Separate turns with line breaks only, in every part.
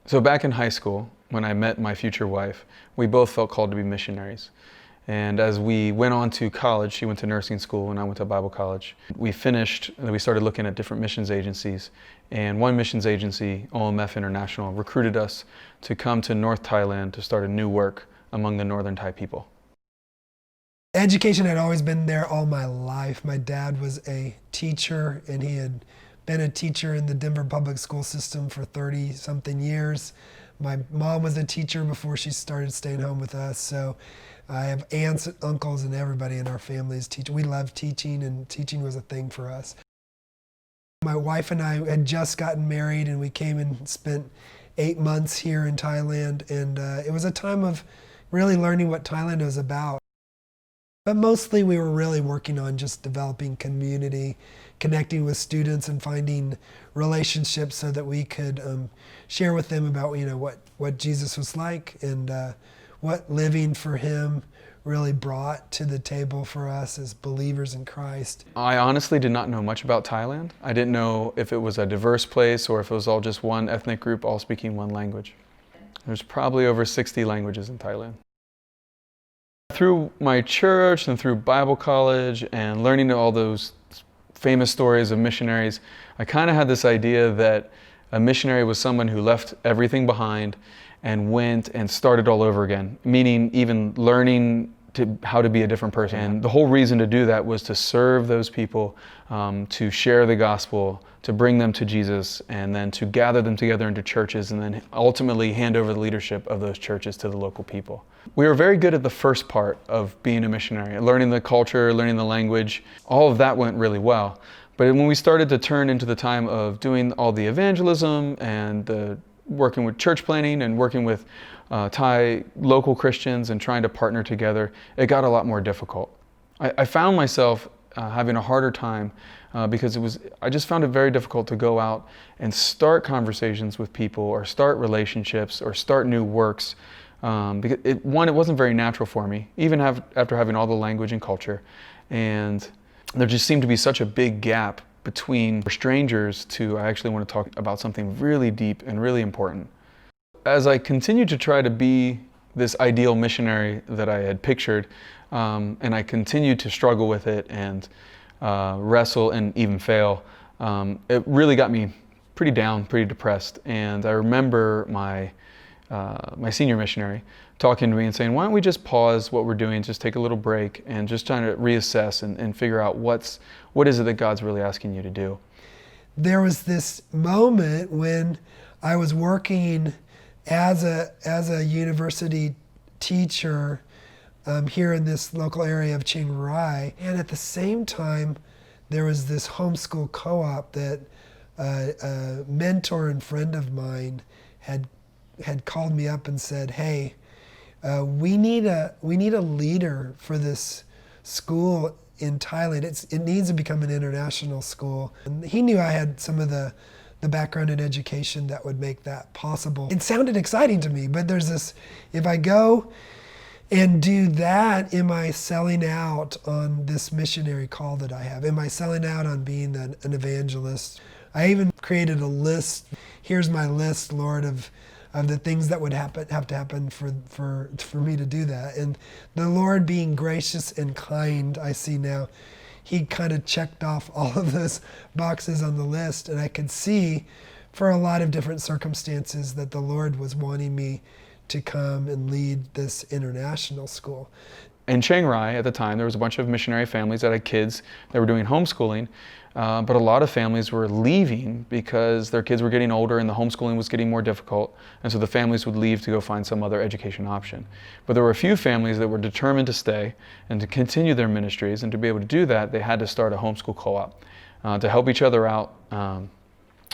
So back in high school, when I met my future wife, we both felt called to be missionaries. And as we went on to college, she went to nursing school and I went to Bible college. We finished and we started looking at different missions agencies. And one missions agency, OMF International, recruited us to come to North Thailand to start a new work among the Northern Thai people.
Education had always been there all my life. My dad was a teacher, and he had been a teacher in the Denver public school system for 30-something years. My mom was a teacher before she started staying home with us, so I have aunts and uncles and everybody in our family is teaching. We love teaching, and teaching was a thing for us. My wife and I had just gotten married, and we came and spent 8 months here in Thailand, and it was a time of really learning what Thailand was about. But mostly we were really working on just developing community, connecting with students and finding relationships so that we could share with them about what Jesus was like and what living for him really brought to the table for us as believers in Christ.
I honestly did not know much about Thailand. I didn't know if it was a diverse place or if it was all just one ethnic group all speaking one language. There's probably over 60 languages in Thailand. Through my church and through Bible college and learning all those famous stories of missionaries, I kind of had this idea that a missionary was someone who left everything behind and went and started all over again, meaning even learning how to be a different person. And the whole reason to do that was to serve those people, to share the gospel, to bring them to Jesus, and then to gather them together into churches, and then ultimately hand over the leadership of those churches to the local people. We were very good at the first part of being a missionary, learning the culture, learning the language. All of that went really well. But when we started to turn into the time of doing all the evangelism and working with church planning and working with Thai local Christians and trying to partner together, it got a lot more difficult. I found myself having a harder time because I just found it very difficult to go out and start conversations with people or start relationships or start new works. Because it wasn't very natural for me, even after having all the language and culture. And there just seemed to be such a big gap between strangers to I actually want to talk about something really deep and really important. As I continued to try to be this ideal missionary that I had pictured, and I continued to struggle with it and wrestle and even fail, it really got me pretty down, pretty depressed. And I remember my senior missionary talking to me and saying, why don't we just pause what we're doing, just take a little break and just trying to reassess and figure out what is it that God's really asking you to do.
There was this moment when I was working as a university teacher here in this local area of Chiang Rai, and at the same time there was this homeschool co-op that a mentor and friend of mine had called me up and said, hey, we need a leader for this school in Thailand. It needs to become an international school. And he knew I had some of the background in education that would make that possible. It sounded exciting to me, but there's this, if I go and do that, am I selling out on this missionary call that I have? Am I selling out on being an evangelist? I even created a list. Here's my list, Lord, of the things that would have to happen for me to do that. And the Lord being gracious and kind, I see now, he kind of checked off all of those boxes on the list. And I could see for a lot of different circumstances that the Lord was wanting me to come and lead this international school.
In Chiang Rai at the time, there was a bunch of missionary families that had kids that were doing homeschooling, but a lot of families were leaving because their kids were getting older and the homeschooling was getting more difficult, and so the families would leave to go find some other education option. But there were a few families that were determined to stay and to continue their ministries, and to be able to do that, they had to start a homeschool co-op to help each other out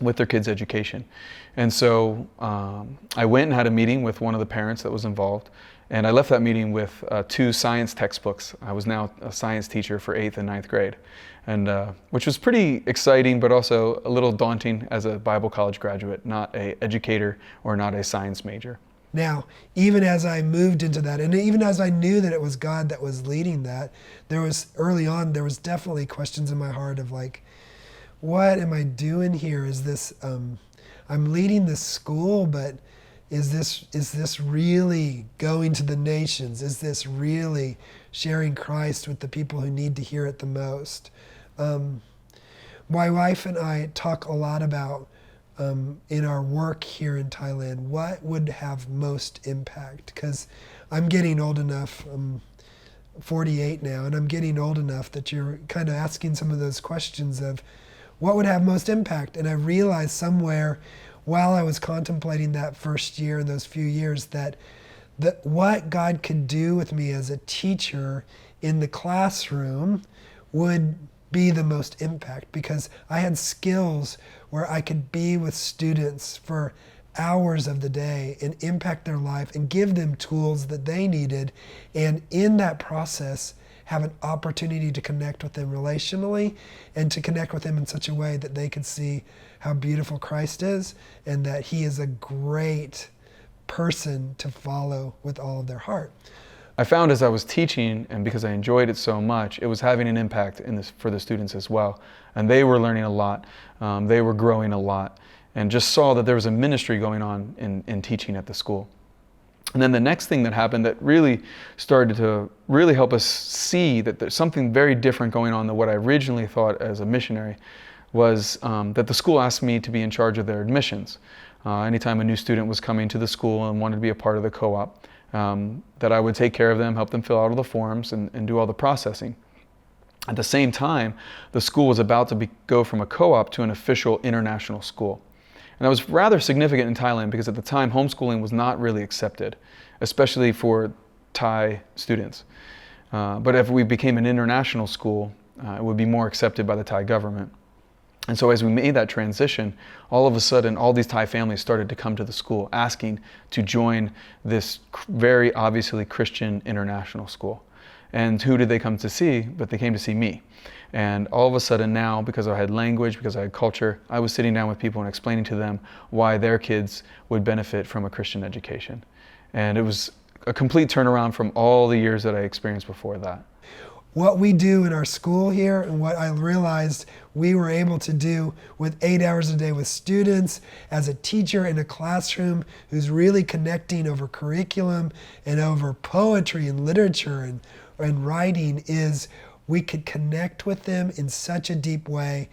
with their kids' education. And so I went and had a meeting with one of the parents that was involved, and I left that meeting with 2 science textbooks. I was now a science teacher for 8th and 9th grade, and which was pretty exciting, but also a little daunting as a Bible college graduate, not an educator or not a science major.
Now, even as I moved into that, and even as I knew that it was God that was leading that, early on, there was definitely questions in my heart of like, what am I doing here? Is this, I'm leading this school, but Is this really going to the nations? Is this really sharing Christ with the people who need to hear it the most? My wife and I talk a lot about, in our work here in Thailand, what would have most impact? Because I'm getting old enough, I'm 48 now, and I'm getting old enough that you're kind of asking some of those questions of what would have most impact. And I realized somewhere while I was contemplating that first year and those few years that what God could do with me as a teacher in the classroom would be the most impact, because I had skills where I could be with students for hours of the day and impact their life and give them tools that they needed, and in that process have an opportunity to connect with them relationally and to connect with them in such a way that they could see how beautiful Christ is and that he is a great person to follow with all of their heart.
I found as I was teaching, and because I enjoyed it so much, it was having an impact for the students as well. And they were learning a lot, they were growing a lot, and just saw that there was a ministry going on in teaching at the school. And then the next thing that happened that really started to really help us see that there's something very different going on than what I originally thought as a missionary was that the school asked me to be in charge of their admissions. Anytime a new student was coming to the school and wanted to be a part of the co-op, that I would take care of them, help them fill out all the forms and do all the processing. At the same time, the school was about to go from a co-op to an official international school. And that was rather significant in Thailand because at the time homeschooling was not really accepted, especially for Thai students. But if we became an international school, it would be more accepted by the Thai government. And so as we made that transition, all of a sudden, all these Thai families started to come to the school asking to join this very obviously Christian international school. And who did they come to see? But they came to see me. And all of a sudden now, because I had language, because I had culture, I was sitting down with people and explaining to them why their kids would benefit from a Christian education. And it was a complete turnaround from all the years that I experienced before that.
What we do in our school here and what I realized we were able to do with 8 hours a day with students as a teacher in a classroom who's really connecting over curriculum and over poetry and literature and writing is we could connect with them in such a deep way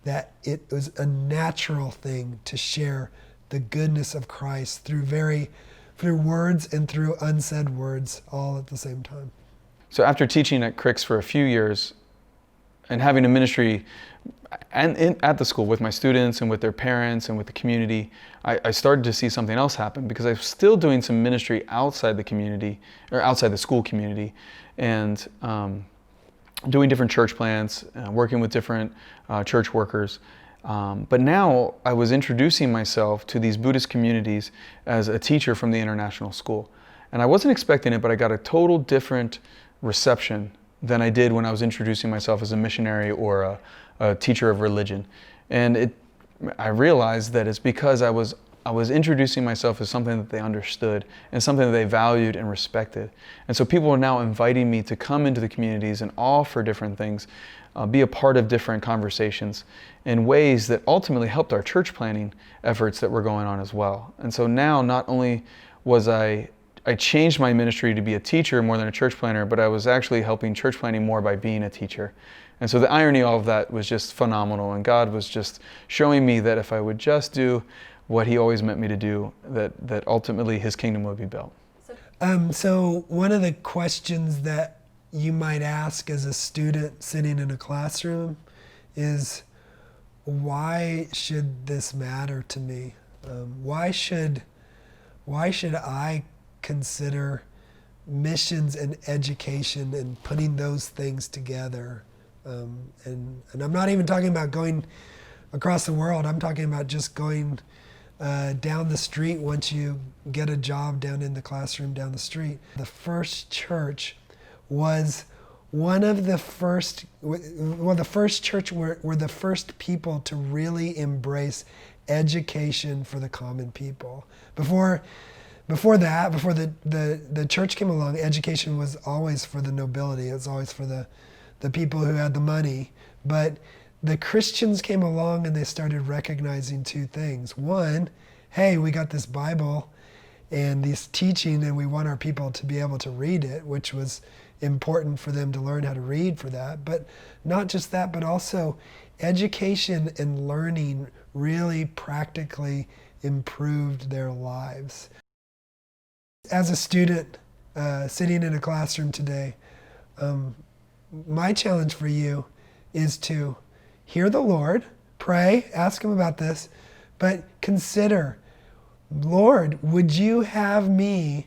that it was a natural thing to share the goodness of Christ through words and through unsaid words all at the same time.
So after teaching at Cricks for a few years and having a ministry at the school with my students and with their parents and with the community, I started to see something else happen because I was still doing some ministry outside the community, or outside the school community, and doing different church plants, working with different church workers. But now I was introducing myself to these Buddhist communities as a teacher from the international school. And I wasn't expecting it, but I got a total different reception than I did when I was introducing myself as a missionary or a teacher of religion. And I realized that it's because I was introducing myself as something that they understood and something that they valued and respected. And so people are now inviting me to come into the communities and offer different things, be a part of different conversations in ways that ultimately helped our church planting efforts that were going on as well. And so now not only was I changed my ministry to be a teacher more than a church planter, but I was actually helping church planting more by being a teacher. And so the irony of all of that was just phenomenal. And God was just showing me that if I would just do what he always meant me to do, that ultimately his kingdom would be built.
So one of the questions that you might ask as a student sitting in a classroom is, why should this matter to me? Why should I consider missions and education and putting those things together? And I'm not even talking about going across the world. I'm talking about just going down the street once you get a job down in the classroom down the street. The first church was one of the first, the first church were the first people to really embrace education for the common people. Before the church came along, education was always for the nobility. It was always for the people who had the money. But the Christians came along and they started recognizing two things. One, hey, we got this Bible, and these teaching, and we want our people to be able to read it, which was important for them to learn how to read for that. But not just that, but also education and learning really practically improved their lives. As a student sitting in a classroom today, my challenge for you is to hear the Lord, pray, ask Him about this, but consider, Lord, would you have me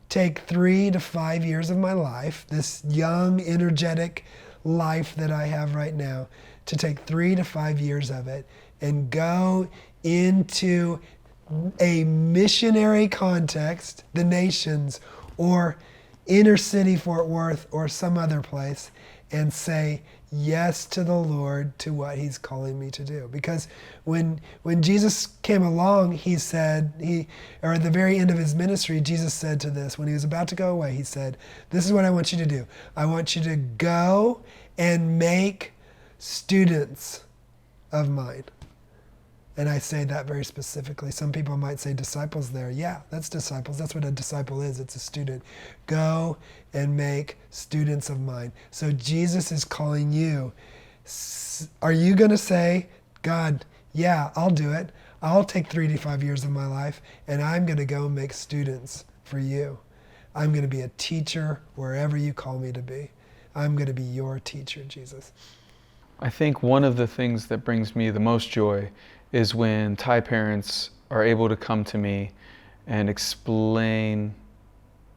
take 3 to 5 years of my life, this young, energetic life that I have right now, to take 3 to 5 years of it and go into a missionary context, the nations, or inner city Fort Worth, or some other place, and say yes to the Lord, to what He's calling me to do. Because when Jesus came along, He said, or at the very end of His ministry, Jesus said to this, when He was about to go away, He said, this is what I want you to do. I want you to go and make students of mine. And I say that very specifically. Some people might say disciples there. Yeah, that's disciples. That's what a disciple is. It's a student. Go and make students of mine. So Jesus is calling you. Are you going to say, God, yeah, I'll do it. I'll take 3 to 5 years of my life, and I'm going to go and make students for you. I'm going to be a teacher wherever you call me to be. I'm going to be your teacher, Jesus.
I think one of the things that brings me the most joy is when Thai parents are able to come to me and explain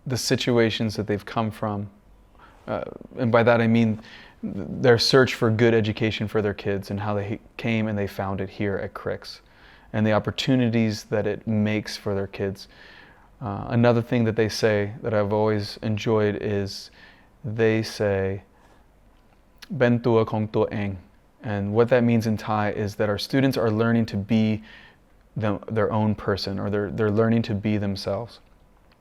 the situations that they've come from. And by that I mean their search for good education for their kids and how they came and they found it here at Cricks and the opportunities that it makes for their kids. Another thing that they say that I've always enjoyed is they say, Ben tua kong tua eng. And what that means in Thai is that our students are learning to be their own person, or they're learning to be themselves.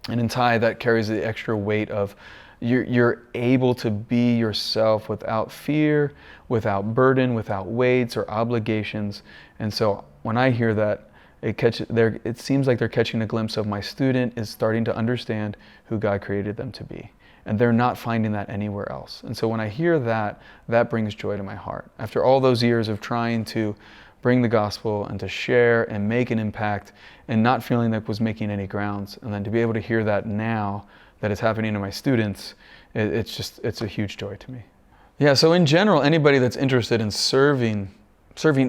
And in Thai, that carries the extra weight of you're able to be yourself without fear, without burden, without weights or obligations. And so when I hear that, it seems like they're catching a glimpse of my student is starting to understand who God created them to be. And they're not finding that anywhere else. And so when I hear that, that brings joy to my heart. After all those years of trying to bring the gospel and to share and make an impact and not feeling that was making any grounds, and then to be able to hear that now that it's happening to my students, it's a huge joy to me. Yeah, so in general, anybody that's interested in serving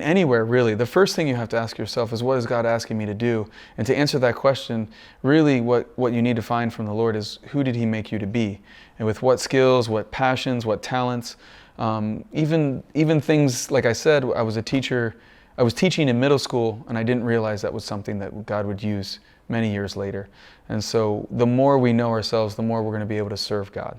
anywhere, really, the first thing you have to ask yourself is, what is God asking me to do? And to answer that question, really what you need to find from the Lord is, who did He make you to be? And with what skills, what passions, what talents, even things, like I said, I was teaching in middle school, and I didn't realize that was something that God would use many years later. And so the more we know ourselves, the more we're going to be able to serve God.